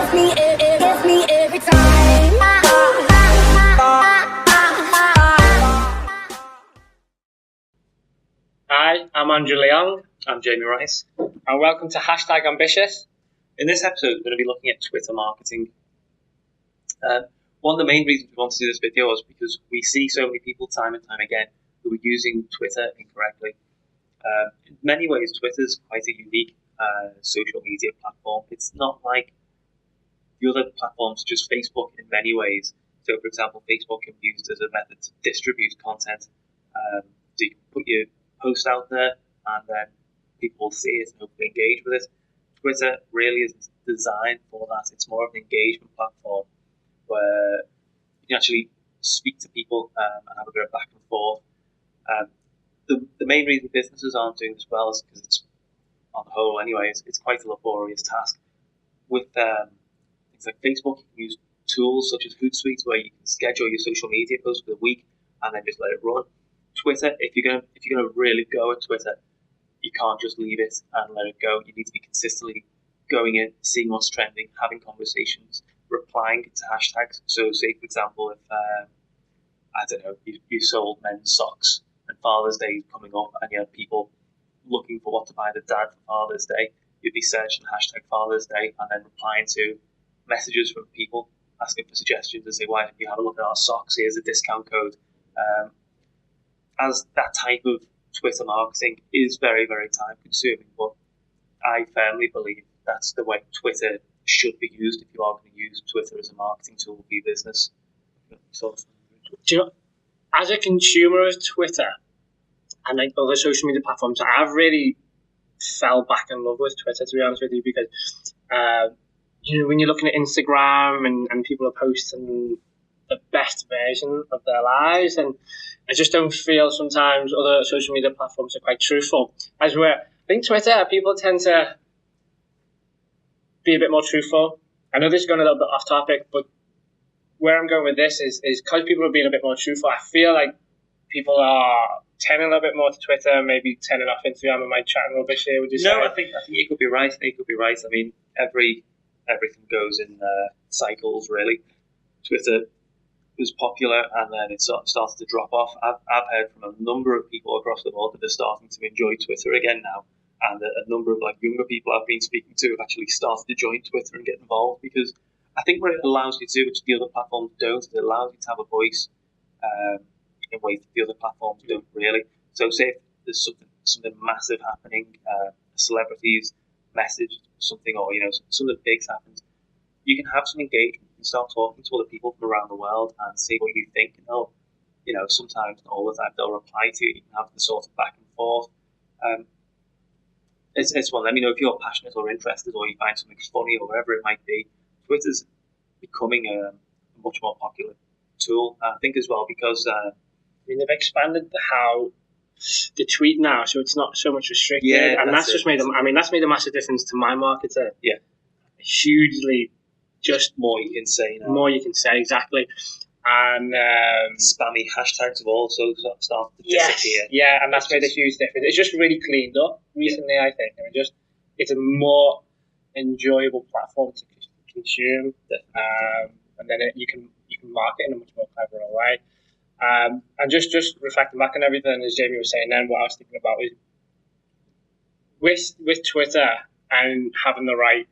gets me every time. Hi, I'm Andrew Leong, I'm Jamie Rice. and welcome to #Ambitious. In this episode, we're going to be looking at Twitter marketing. One of the main reasons we want to do this video is because we see so many people time and time again who are using Twitter incorrectly. In many ways, Twitter is quite a unique social media platform. It's not like the other platforms, just Facebook in many ways. So, for example, Facebook can be used as a method to distribute content. So you can put your post out there and then people will see it and hopefully engage with it. Twitter really isn't designed for that. It's more of an engagement platform where you can actually speak to people and have a bit of back and forth. The main reason businesses aren't doing this well is because it's, on the whole anyway, it's quite a laborious task. With things like Facebook, you can use tools such as Hootsuite where you can schedule your social media posts for the week and then just let it run. Twitter, if you're gonna really go at Twitter, you can't just leave it and let it go. You need to be consistently going in, seeing what's trending, having conversations, replying to hashtags. So, say for example, if I don't know, you sold men's socks and Father's Day is coming up, and you had people looking for what to buy the dad for Father's Day, you'd be searching hashtag Father's Day and then replying to messages from people asking for suggestions and say, why don't you have a look at our socks? Here's a discount code. As that type of Twitter marketing is very, very time consuming, but I firmly believe that's the way Twitter should be used if you are going to use Twitter as a marketing tool for your business. Do you know, as a consumer of Twitter and like other social media platforms, I've really fell back in love with Twitter, to be honest with you, because when you're looking at Instagram and people are posting the best version of their lives, and I just don't feel sometimes other social media platforms are quite truthful. I think Twitter, people tend to be a bit more truthful. I know this is going a little bit off topic, but where I'm going with this is because people are being a bit more truthful, I feel like people are turning a little bit more to Twitter, maybe turning off Instagram. Am I chatting rubbish here? Would you say? No, I think you could be right. I mean, everything goes in cycles, really. Twitter was popular and then it sort of started to drop off. I've heard from a number of people across the world that are starting to enjoy Twitter again now, and a number of younger people I've been speaking to have actually started to join Twitter and get involved, because I think what it allows you to do, which the other platforms don't, it allows you to have a voice in ways that the other platforms don't really. So say if there's something massive happening, a celebrity's message something, or something big happens, you can have some engagement. You can start talking to other people from around the world and see what you think. And sometimes, not all the time, they'll reply to you. You can have the sort of back and forth. It's one. Let me know if you're passionate or interested, or you find something funny, or whatever it might be. Twitter's becoming a much more popular tool, I think, as well, because they've expanded how the tweet now, so it's not so much restricted, and that's just made that's made a massive difference to my marketer. Yeah, hugely. Just more you can say now. More you can say, exactly. And spammy hashtags have also started to disappear. Yeah, and that's made a huge difference. It's just really cleaned up recently, I think. It's a more enjoyable platform to consume, and then you can market in a much more clever way. And just reflecting back on everything, as Jamie was saying, then what I was thinking about is with Twitter and having the right,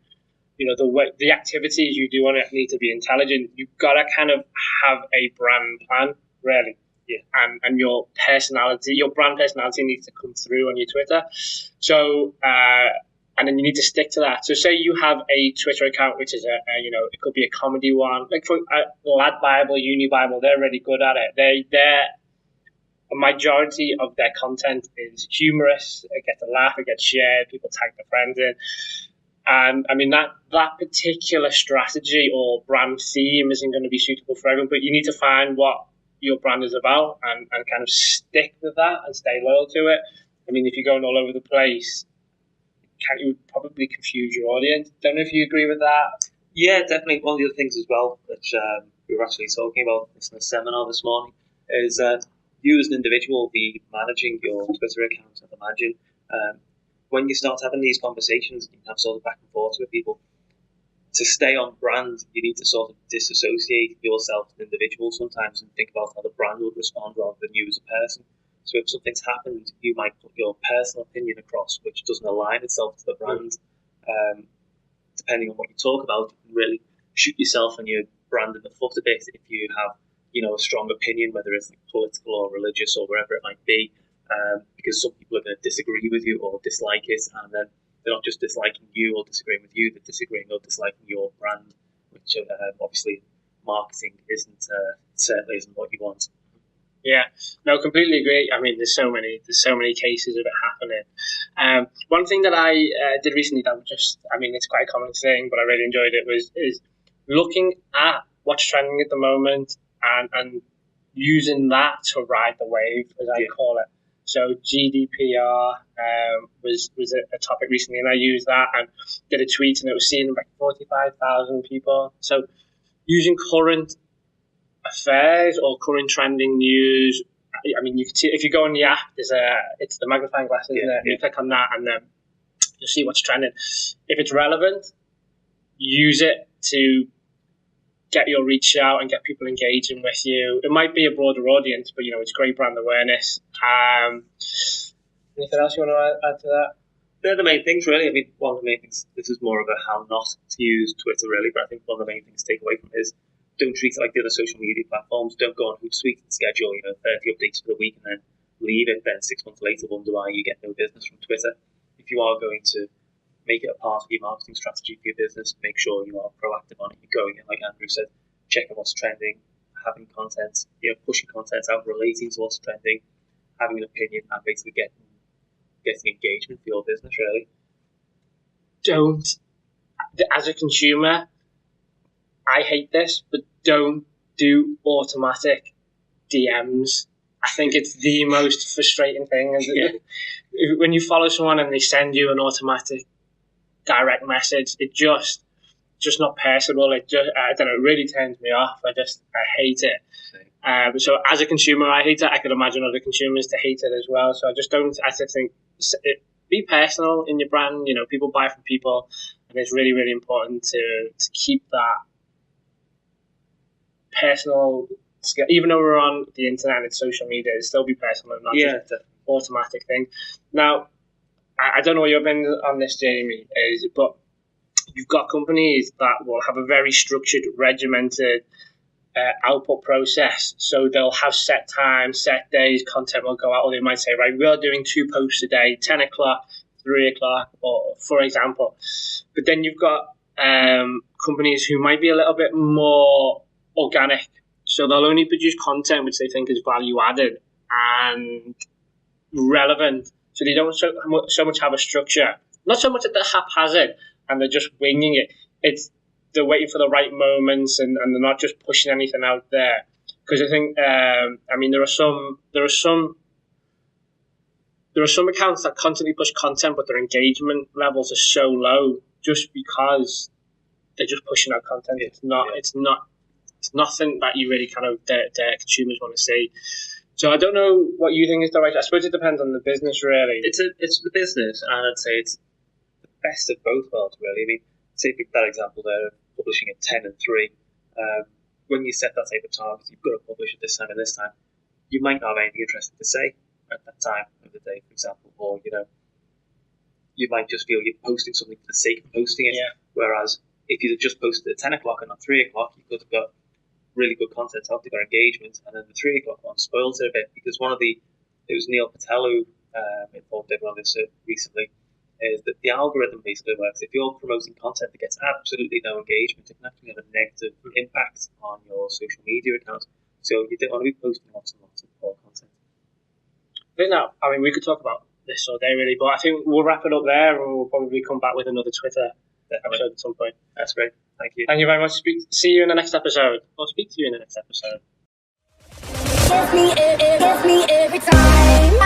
the activities you do on it need to be intelligent. You've got to kind of have a brand plan, really. Yeah. And your brand personality needs to come through on your Twitter. So, and then you need to stick to that. So say you have a Twitter account, which is it could be a comedy one, like for Lad Bible, Uni Bible, they're really good at it. A majority of their content is humorous. It gets a laugh, it gets shared, people tag their friends in. And I mean, that particular strategy or brand theme isn't going to be suitable for everyone, but you need to find what your brand is about and kind of stick with that and stay loyal to it. I mean, if you're going all over the place, you would probably confuse your audience. Don't know if you agree with that. Yeah, definitely. One of the other things as well, which we were actually talking about in a seminar this morning, is you as an individual be managing your Twitter account. I'd imagine when you start having these conversations, you can have sort of back and forth with people. to stay on brand, you need to sort of disassociate yourself as an individual sometimes and think about how the brand would respond rather than you as a person. So if something's happened, you might put your personal opinion across, which doesn't align itself to the brand. Depending on what you talk about, you can really shoot yourself and your brand in the foot a bit if you have, a strong opinion, whether it's political or religious or wherever it might be, because some people are going to disagree with you or dislike it, and then they're not just disliking you or disagreeing with you, they're disagreeing or disliking your brand, which obviously marketing certainly isn't what you want. Yeah, no, completely agree. I mean, there's so many cases of it happening. One thing that I did recently that it's quite a common thing, but I really enjoyed it is looking at what's trending at the moment and using that to ride the wave, as I call it. So GDPR was a topic recently, and I used that and did a tweet, and it was seen by 45,000 people. So using current affairs or current trending news. I mean, you can see if you go on the app, it's the magnifying glass, isn't it? You click on that, and then you'll see what's trending. If it's relevant, use it to get your reach out and get people engaging with you. It might be a broader audience, but it's great brand awareness. Anything else you want to add to that? They're the main things, really. I mean, one of the main things. This is more of a how not to use Twitter, really. But I think one of the main things to take away from it is, don't treat it like the other social media platforms. Don't go on Hootsuite and schedule 30 updates for the week and then leave it. Then 6 months later, wonder why you get no business from Twitter. If you are going to make it a part of your marketing strategy for your business, make sure you are proactive on it. You're going in, like Andrew said, checking what's trending, having content, pushing content out, relating to what's trending, having an opinion, and basically getting engagement for your business. Really, don't. As a consumer, I hate this, but don't do automatic DMs. I think it's the most frustrating thing. When you follow someone and they send you an automatic direct message, it just not personable. It just, I don't know, it really turns me off. I hate it. So as a consumer, I hate it. I could imagine other consumers to hate it as well. So I just think be personal in your brand. People buy from people, and it's really, really important to keep that personal skill. Even though we're on the internet and it's social media, it'll still be personal and not just an automatic thing. Now, I don't know what your opinion on this, Jamie, is, but you've got companies that will have a very structured, regimented output process. So they'll have set times, set days, content will go out, or they might say, right, we are doing 2 posts a day, 10 o'clock, 3 o'clock, or for example. But then you've got companies who might be a little bit more organic. So they'll only produce content which they think is value added and relevant. So they don't so much have a structure. Not so much that they're haphazard and they're just winging it. They're waiting for the right moments and they're not just pushing anything out there. Because I think, there are some accounts that constantly push content, but their engagement levels are so low just because they're just pushing out content. It's nothing that you really kind of the consumers want to see. So I don't know what you think is the right. I suppose it depends on the business, really. It's the business, and I'd say it's the best of both worlds, really. I mean, say for that example there, publishing at 10 and 3. When you set that type of target, you've got to publish at this time and this time. You might not have anything interesting to say at that time of the day, for example, or you might just feel you're posting something for the sake of posting it. Yeah. Whereas if you'd just posted at 10 o'clock and not 3 o'clock, you could have got really good content out there, engagement, and then the 3 o'clock one spoils it a bit, because it was Neil Patel who informed everyone on this recently, is that the algorithm basically works. If you're promoting content that gets absolutely no engagement, it can actually have a negative impact on your social media account. So you don't want to be posting lots and lots of poor content. We could talk about this all day, really, but I think we'll wrap it up there, and we'll probably come back with another Twitter episode at some point. That's great. Thank you. Thank you very much. See you in the next episode. I'll speak to you in the next episode. Kiss me every time.